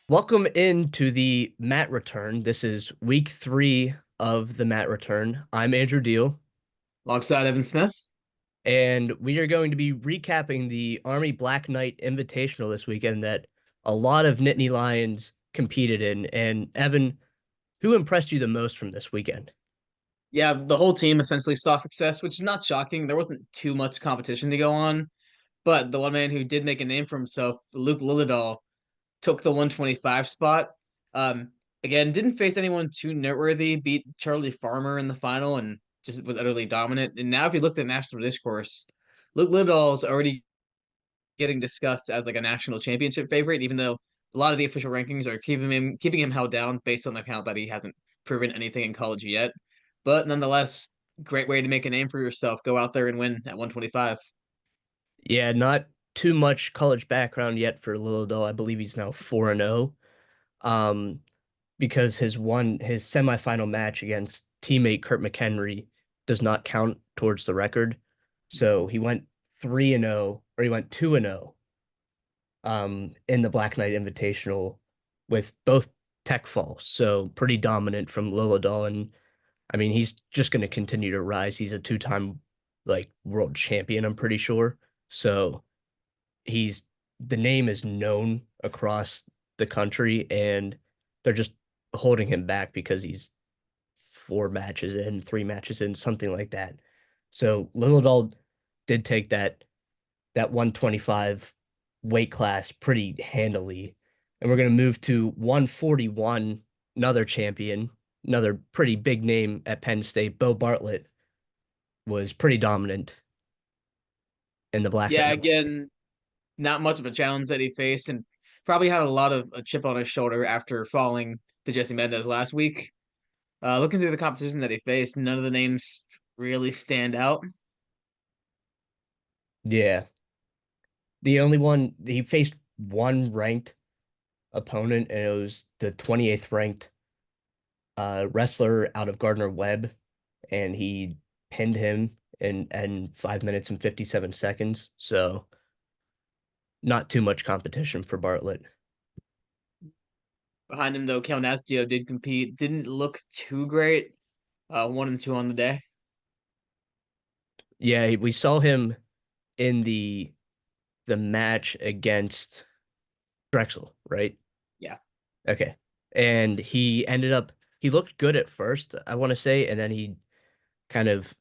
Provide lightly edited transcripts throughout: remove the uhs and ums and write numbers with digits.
Welcome into the Matt Return. This is week 3 of the Matt Return. I'm Andrew Deal, Alongside Evan Smith. and we are going to be recapping the Army Black Knight Invitational this weekend that a lot of Nittany Lions competed in. And Evan, who impressed you the most from this weekend? Yeah, the whole team essentially saw success, which is not shocking. There wasn't too much competition to go on, but the one man who did make a name for himself, Luke Lillidahl, took the 125 spot. Um, Again, didn't face anyone too noteworthy, beat Charlie Farmer in the final and just was utterly dominant. And now if you looked at national discourse, Luke Lillidahl is already getting discussed as like a national championship favorite, even though a lot of the official rankings are keeping him held down based on the count that he hasn't proven anything in college yet. But nonetheless, great way to make a name for yourself. Go out there and win at 125. Yeah, not too much college background yet for Lillo. I believe he's now 4-0. Um, because his semifinal match against teammate Kurt McHenry does not count towards the record. So he went 3-0, or he went 2-0 in the Black Knight Invitational with both tech falls. So pretty dominant from Lilladal. And I mean, he's just going to continue to rise. He's a two-time like world champion, I'm pretty sure. So he's the name is known across the country, and they're just holding him back because he's 4 matches in, 3 matches in, something like that. So Lilladal did take that 125 weight class pretty handily. And we're going to move to 141, another champion, another pretty big name at Penn State. Bo Bartlett was pretty dominant in the Black Yeah, Knight. again, not much of a challenge that he faced, and probably had a lot of a chip on his shoulder after falling to Jesse Mendez last week. Looking through the competition that he faced, none of the names really stand out. Yeah. The only one he faced one ranked opponent, and it was the 28th ranked wrestler out of Gardner Webb, and he pinned him in 5 minutes and 57 seconds. So not too much competition for Bartlett. Behind him, though, Cal Nastio did compete. Didn't look too great. 1 and 2 on the day. Yeah, we saw him in the match against Drexel, right? Yeah. Okay. And he looked good at first, I want to say, and then he kind of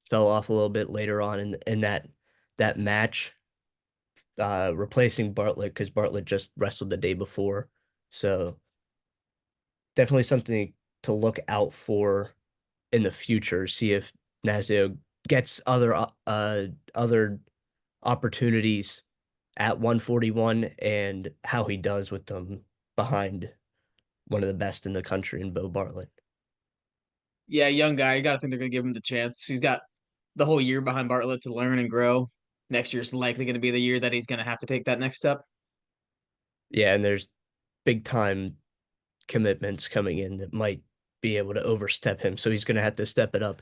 fell off a little bit later on in that match, replacing Bartlett because Bartlett just wrestled the day before. So definitely something to look out for in the future. See if Nazio gets other opportunities at 141 and how he does with them behind one of the best in the country in Bo Bartlett. Yeah, young guy. You got to think they're going to give him the chance. He's got the whole year behind Bartlett to learn and grow. Next year's likely going to be the year that he's going to have to take that next step. Yeah, and there's big time commitments coming in that might be able to overstep him. So he's going to have to step it up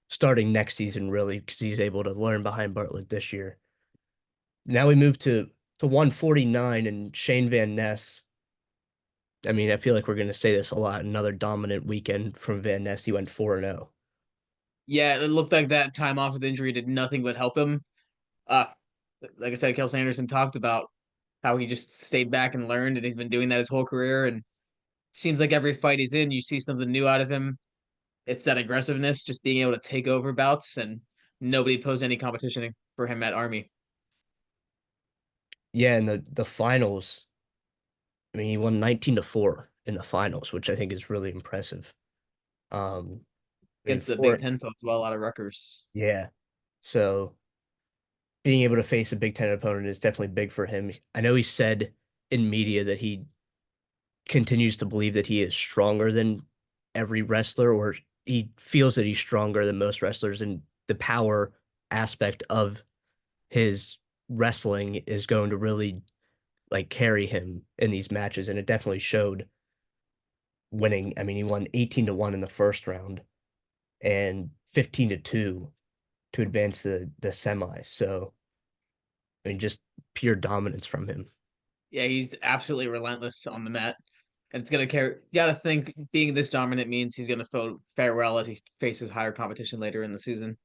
starting next season, really, because he's able to learn behind Bartlett this year. Now we move to 149 and Shane Van Ness. I mean, I feel like we're going to say this a lot. Another dominant weekend from Van Ness. He went 4-0. Yeah, it looked like that time off with injury did nothing but help him. Uh, like I said, Kel Sanderson talked about how he just stayed back and learned, and he's been doing that his whole career. And seems like every fight he's in, you see something new out of him. It's that aggressiveness, just being able to take over bouts, and nobody posed any competition for him at Army. Yeah, and the finals, I mean, he won 19-4 in the finals, which I think is really impressive. I mean, Against the Big four, Ten folks, well, out of Rutgers. yeah. So being able to face a Big Ten opponent is definitely big for him. I know he said in media that he continues to believe that he is stronger than every wrestler, or he feels that he's stronger than most wrestlers, and the power aspect of his wrestling is going to really like carry him in these matches, and it definitely showed winning. I mean, he won 18-1 in the first round and 15-2 to advance the semis. So, I mean, just pure dominance from him. Yeah, he's absolutely relentless on the mat. And it's gonna care. You gotta think being this dominant means he's gonna fare well as he faces higher competition later in the season.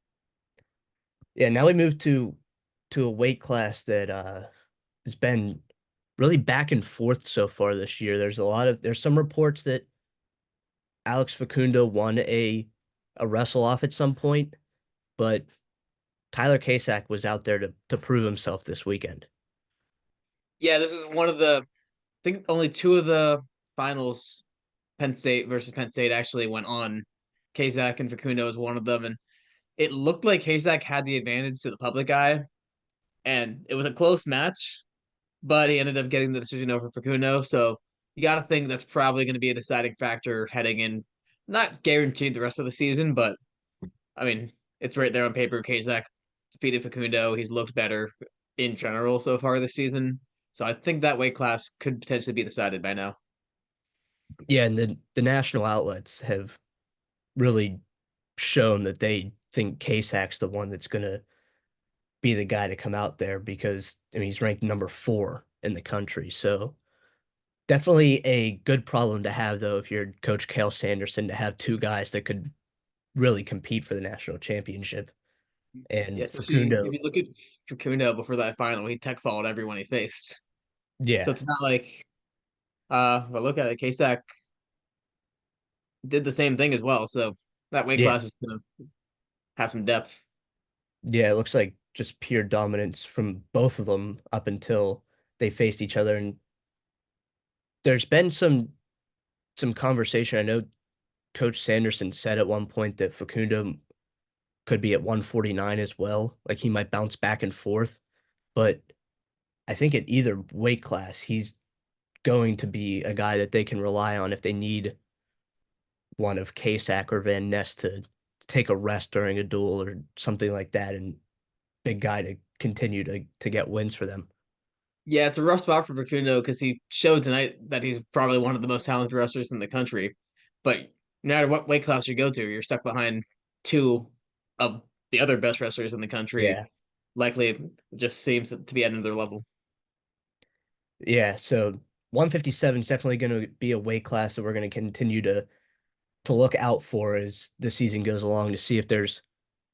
Yeah, now we move to a weight class that has been really back and forth so far this year. There's some reports that Alex Facundo won a wrestle off at some point, but Tyler Kasak was out there to prove himself this weekend. Yeah, this is one of the I think only two of the finals Penn State versus Penn State actually went on. Kazak and Facundo was one of them, and it looked like Kazak had the advantage to the public eye, and it was a close match, but he ended up getting the decision over Facundo. So you got to think that's probably going to be a deciding factor heading in. Not guaranteed the rest of the season, but I mean, it's right there on paper. Kazak defeated Facundo. He's looked better in general so far this season. So I think that weight class could potentially be decided by now. Yeah, and the national outlets have really shown that they think Kasak's the one that's gonna be the guy to come out there because I mean he's ranked number 4 in the country. So definitely a good problem to have though if you're Coach Cale Sanderson to have two guys that could really compete for the national championship. Yeah, And especially if Facundo, you look at Facundo before that final, he tech followed everyone he faced. So yeah, it's not like but look at it, K-Stack did the same thing as well. So that weight yeah, class is gonna have some depth. yeah, it looks like just pure dominance from both of them up until they faced each other. And there's been some conversation. I know Coach Sanderson said at one point that Facundo could be at 149 as well. Like he might bounce back and forth, but I think at either weight class, he's going to be a guy that they can rely on if they need one of Kasak or Van Ness to take a rest during a duel or something like that, and big guy to continue to get wins for them. Yeah, it's a rough spot for Facundo because he showed tonight that he's probably one of the most talented wrestlers in the country. But no matter what weight class you go to, you're stuck behind two of the other best wrestlers in the country. Yeah. Likely, it just seems to be at another level. Yeah, so 157 is definitely going to be a weight class that we're going to continue to look out for as the season goes along to see if there's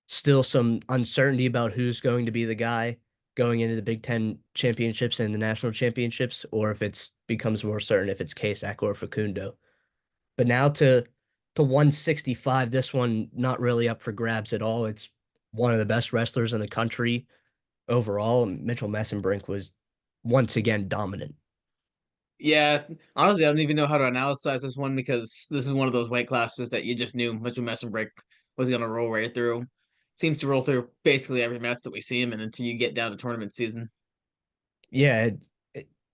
still some uncertainty about who's going to be the guy going into the Big Ten championships and the national championships, or if it's becomes more certain if it's Kasak or Facundo. But now to 165, this one not really up for grabs at all. It's one of the best wrestlers in the country overall. Mitchell Messenbrink was once again dominant. Yeah, honestly, I don't even know how to analyze this one because this is one of those weight classes that you just knew Mitchell Messenbrick was going to roll right through. Seems to roll through basically every match that we see him in until you get down to tournament season. Yeah,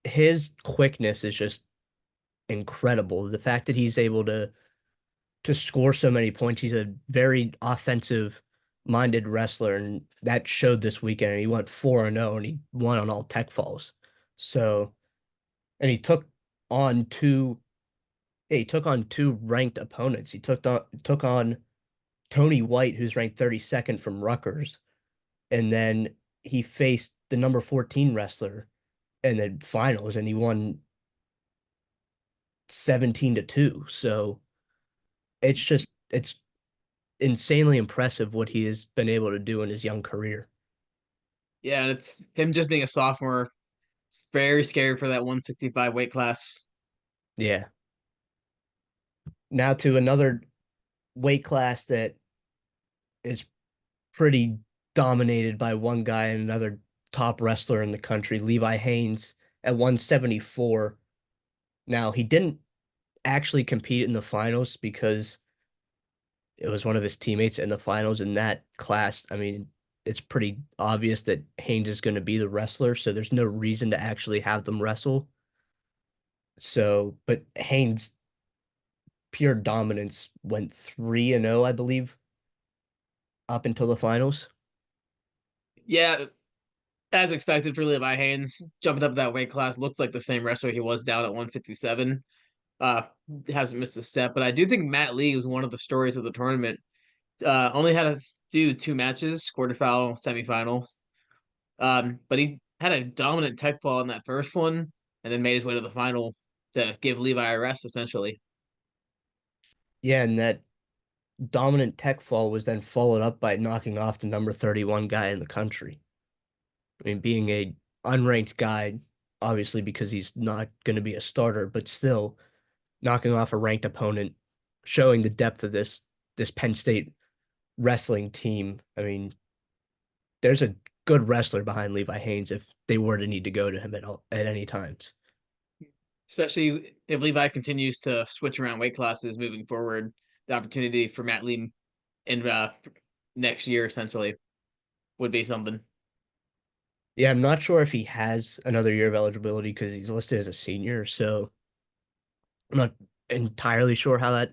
his quickness is just incredible. The fact that he's able to score so many points, he's a very offensive minded wrestler, and that showed this weekend. He went 4-0 and he won on all tech falls. So, and on two he took on two ranked opponents. He took on Tony White, who's ranked 32nd from Rutgers, and then he faced the number 14 wrestler in the finals, and he won 17-2. So it's insanely impressive what he has been able to do in his young career. Yeah, and it's him just being a sophomore. It's very scary for that 165 weight class. Yeah. Now to another weight class that is pretty dominated by one guy and another top wrestler in the country, Levi Haynes at 174. Now, he didn't actually compete in the finals because it was one of his teammates in the finals in that class. I mean, it's pretty obvious that Haynes is going to be the wrestler, so there's no reason to actually have them wrestle. So, but Haynes pure dominance went 3-0, I believe, up until the finals. Yeah, as expected for Levi Haynes, jumping up that weight class looks like the same wrestler he was down at 157. Uh, hasn't missed a step, but I do think Matt Lee was one of the stories of the tournament. Only had to do two matches, quarterfinal, semifinals. But he had a dominant tech fall in that first one. and then made his way to the final to give Levi a rest, essentially. Yeah, and that dominant tech fall was then followed up by knocking off the number 31 guy in the country. I mean, being a unranked guy, obviously because he's not going to be a starter, but still knocking off a ranked opponent, showing the depth of this Penn State wrestling team. I mean, there's a good wrestler behind Levi Haynes if they were to need to go to him at any times. Especially if Levi continues to switch around weight classes moving forward, the opportunity for Matt Lee in next year essentially would be something. Yeah, I'm not sure if he has another year of eligibility because he's listed as a senior, so I'm not entirely sure how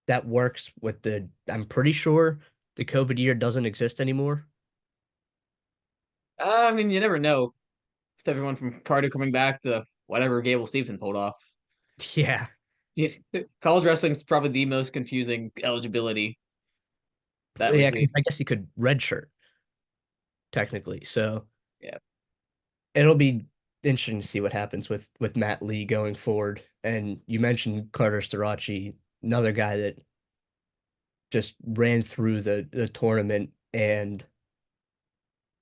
that works with the I'm pretty sure the COVID year doesn't exist anymore. I mean, you never know with everyone from Carter coming back to whatever Gable Stevenson pulled off. Yeah. Yeah, college wrestling is probably the most confusing eligibility that we Yeah, see. 'cause I guess he could redshirt technically. So Yeah. it'll be interesting to see what happens with Matt Lee going forward. And you mentioned Carter Starachi, another guy that just ran through the tournament and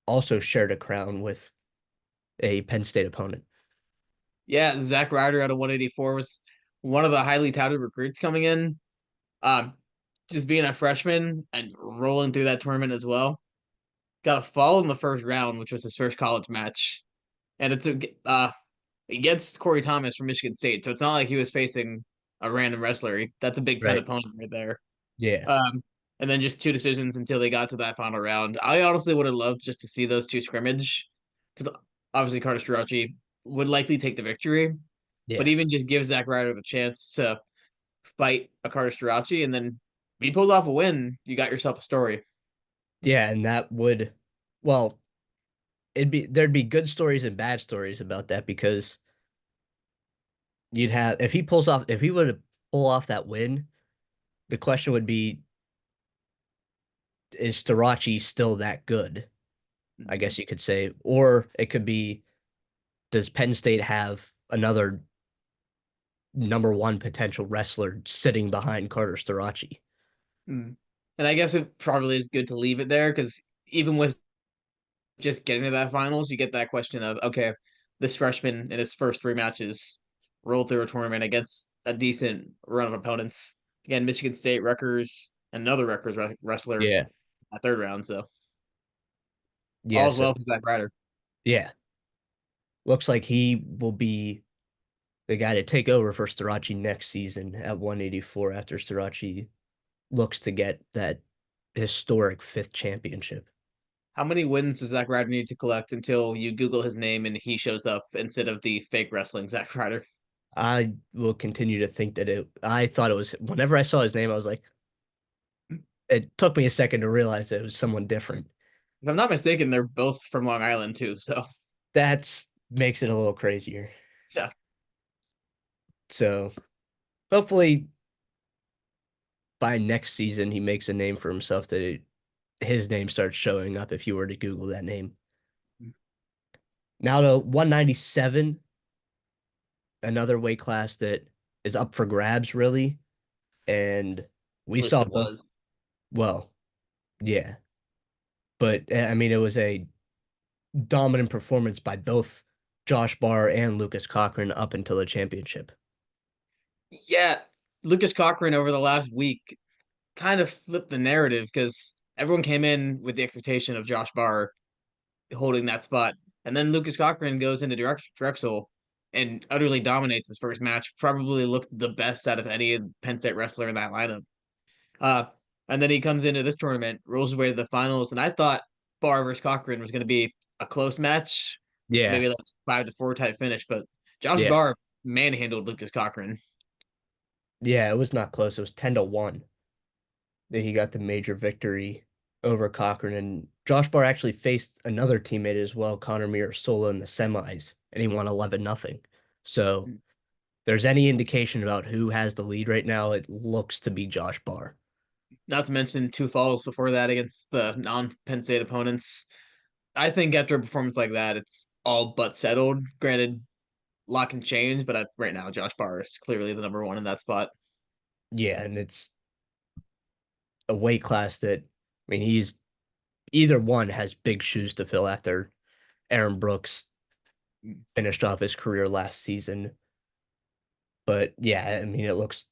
also shared a crown with a Penn State opponent. Yeah, Zach Ryder out of 184 was one of the highly touted recruits coming in. Um, just being a freshman and rolling through that tournament as well. Got a fall in the first round, which was his first college match, and it's against Corey Thomas from Michigan State. So it's not like he was facing a random wrestler. That's a Big Ten Right. opponent right there. Yeah. Um, and then just two decisions until they got to that final round. I honestly would have loved just to see those two scrimmage because obviously Carter Strachey would likely take the victory, but Yeah. even just give Zach Ryder the chance to fight a Carter Strachey, and then if he pulls off a win, you got yourself a story. Yeah, and that would well, there'd be good stories and bad stories about that because you'd have if he would pull off that win, the question would be, is Starachi still that good? I Mhm. guess you could say. Or it could be, does Penn State have another number one potential wrestler sitting behind Carter Starachi? Mm. And I guess it probably is good to leave it there because even with just getting to that finals, you get that question of okay, this freshman in his first three matches rolled through a tournament against a decent run of opponents. Again, Michigan State, Rutgers, and another Rutgers wrestler Yeah. at third round. So Yeah. all is So well for Zach Ryder. yeah, looks like he will be the guy to take over for Starachi next season at 184 after Starachi looks to get that historic fifth championship. How many wins does Zach Ryder need to collect until you Google his name and he shows up instead of the fake wrestling Zach Ryder? I will continue to think that I thought it was, whenever I saw his name, I was like, it took me a second to realize that it was someone different. If I'm not mistaken, they're both from Long Island too. So That's makes it a little crazier. yeah. So hopefully by next season, he makes a name for himself that his name starts showing up if you were to Google that name. Now to 197, another weight class that is up for grabs, really. And At we least saw it both. was. Well, yeah. But I mean, it was a dominant performance by both Josh Barr and Lucas Cochran up until the championship. Yeah, Lucas Cochran over the last week kind of flipped the narrative because everyone came in with the expectation of Josh Barr holding that spot, and then Lucas Cochran goes into Drexel and utterly dominates his first match. Probably looked the best out of any Penn State wrestler in that lineup. Uh, and then he comes into this tournament, rolls his way to the finals, and I thought Barr versus Cochran was going to be a close match, Yeah. maybe like 5-4 type finish, but Josh Yeah. Barr manhandled Lucas Cochran. Yeah. It was not close. It was 10-1 that he got the major victory over Cochran. And Josh Barr actually faced another teammate as well, Connor Mirasola, in the semis, and he won 11-0. So there's any indication about who has the lead right now, it looks to be Josh Barr. Not to mention two falls before that against the non-Penn State opponents. I think after a performance like that, it's all but settled. Granted, lot can change, but right now, Josh Barr is clearly the number one in that spot. Yeah, and it's a weight class that, I mean, he's either one has big shoes to fill after Aaron Brooks finished off his career last season. But yeah, I mean, it looks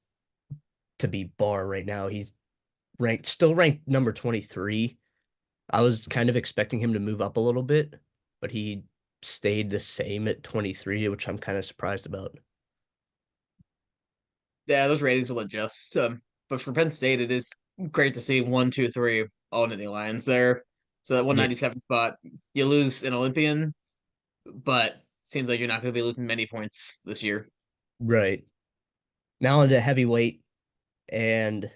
to be Barr right now. He's still ranked number 23. I was kind of expecting him to move up a little bit, but he stayed the same at 23, which I'm kind of surprised about. Yeah, those ratings will adjust. But for Penn State, it is great to see one, two, three all Nittany Lions there. So that Yeah, 197 spot, you lose an Olympian, but seems like you're not going to be losing many points this year. right. Now into heavyweight, and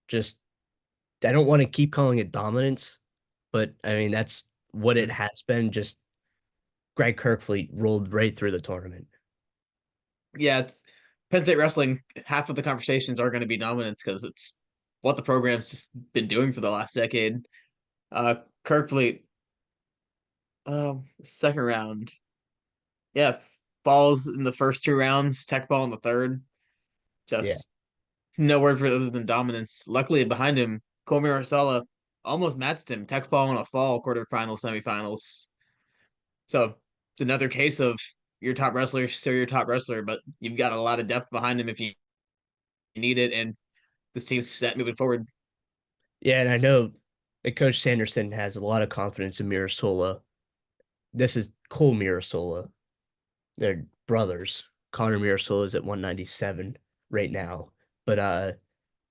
just I don't want to keep calling it dominance, but I mean that's what it Mm. has been. Just Greg Kirkfleet rolled right through the tournament. Yeah, it's Penn State wrestling. Half of the conversations are going to be dominance because it's what the program's just been doing for the last decade. Kirkfleet, second round, yeah, falls in the first two rounds, tech ball in the third. Yeah, Just no word for it other than dominance. Luckily, behind him, Komi Arsala almost matched him. Tech ball in a fall, quarterfinals, semifinals. So it's another case of your top wrestler, still your top wrestler, but you've got a lot of depth behind him if you need it, and this team's set moving forward. yeah, and I know that Coach Sanderson has a lot of confidence in Mirasola. This is Cole Mirasola. They're brothers. Connor Mirasola is at 197 right now, but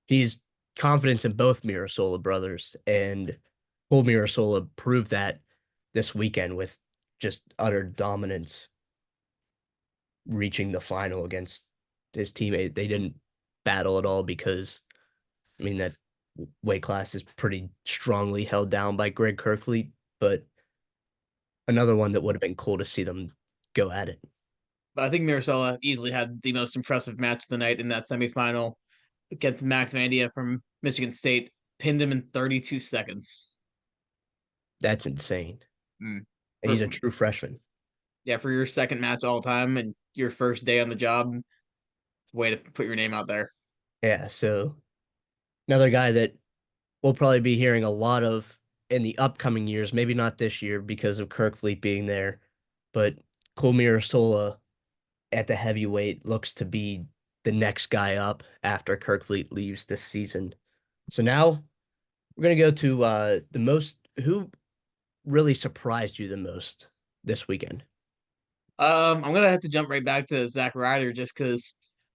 he's confidence in both Mirasola brothers, and Cole Mirasola proved that this weekend with just utter dominance, reaching the final against his teammate. They didn't battle at all because, I mean, that weight class is pretty strongly held down by Greg Kerfleet, but another one that would have been cool to see them go at it. But I think Mirasola easily had the most impressive match of the night in that semifinal against Max Mandia from Michigan State. Pinned him in 32 seconds. That's insane. Mm. And he's For, a true freshman. yeah, for your second match all time and your first day on the job, it's a way to put your name out there. Yeah, so another guy that we'll probably be hearing a lot of in the upcoming years, maybe not this year because of Kirkfleet being there, but Kulmir Sola at the heavyweight looks to be the next guy up after Kirkfleet leaves this season. So now we're gonna go to the most who really surprised you the most this weekend. I'm gonna have to jump right back to Zach Ryder just because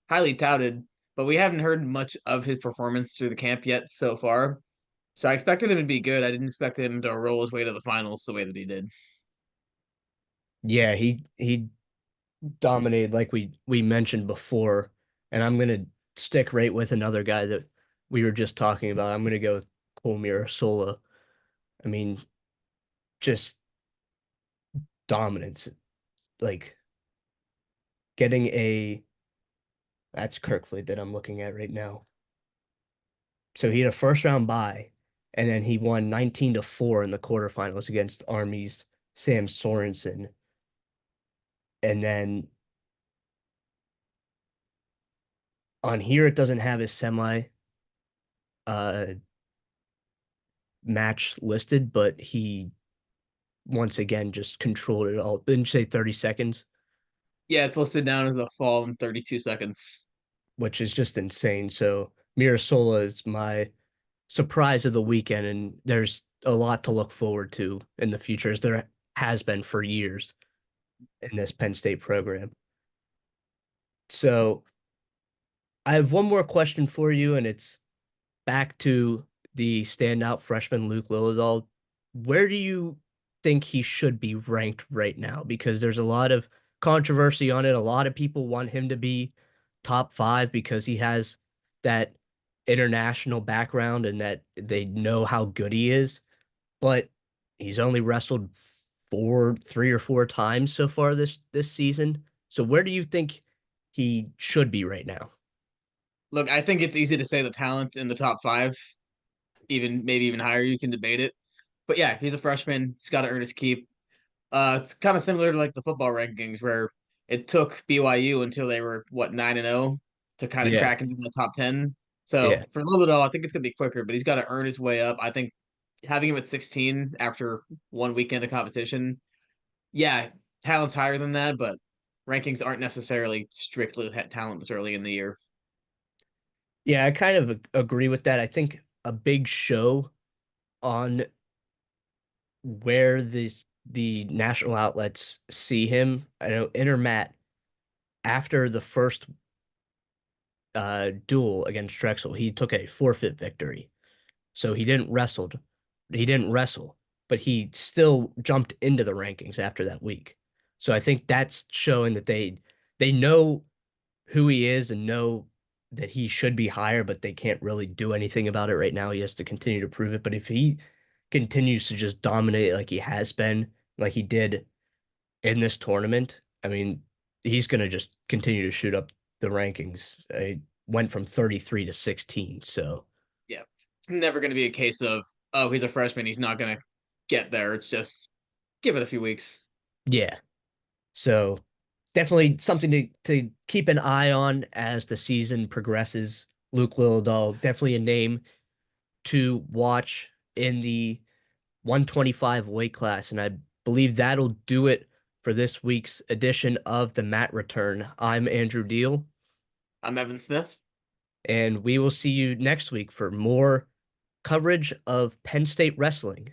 highly touted, but we haven't heard much of his performance through the camp yet so far. So I expected him to be good. I didn't expect him to roll his way to the finals the way that he did. Yeah, he dominated like we mentioned before, and I'm gonna stick right with another guy that we were just talking about. I'm gonna go with Kulmir Sola. I mean, just dominance, like getting a that's Kirkfleet that I'm looking at right now. So he had a first round bye, and then he won 19-4 in the quarterfinals against Army's Sam Sorensen. And then on here it doesn't have his semi uh match listed, but he once again just controlled it all. Didn't you say 30 seconds, Yeah, it's listed down as a fall in 32 seconds. which is just insane. So Mirasola is my surprise of the weekend, and there's a lot to look forward to in the future, as there has been for years in this Penn State program. So I have one more question for you, and it's back to the standout freshman Luke Lillidahl. Where do you think he should be ranked right now? Because there's a lot of controversy on it. A lot of people want him to be top five because he has that international background and that they know how good he is. But he's only wrestled three or four times so far this season. So where do you think he should be right now? Look, I think it's easy to say the talent's in the top five, even maybe even higher. You can debate it. But yeah, he's a freshman. He's got to earn his keep. It's kind of similar to like the football rankings where it took BYU until they were what 9-0 to kind of Yeah, crack into the top 10. yeah. So for Lillardall, I think it's gonna be quicker, but he's got to earn his way up. I think having him at 16 after one weekend of competition, yeah, talent's higher than that, but rankings aren't necessarily strictly talent this early in the year. Yeah, I kind of agree with that. I think a big show on where the national outlets see him. I know Intermat after the first duel against Drexel, he took a forfeit victory. So he didn't wrestle, but he still jumped into the rankings after that week. So I think that's showing that they know who he is and know that he should be higher, but they can't really do anything about it right now. He has to continue to prove it. But if he continues to just dominate like he has been, like he did in this tournament, I mean, he's going to just continue to shoot up the rankings. He went from 33 to 16. So, Yeah, it's never gonna be a case of oh he's a freshman, he's not gonna get there. It's just give it a few weeks. yeah. So, definitely something to keep an eye on as the season progresses. Luke Lillidahl, definitely a name to watch in the 125 weight class. And I believe that'll do it for this week's edition of the Matt Return. I'm Andrew Deal, I'm Evan Smith. and we will see you next week for more coverage of Penn State wrestling.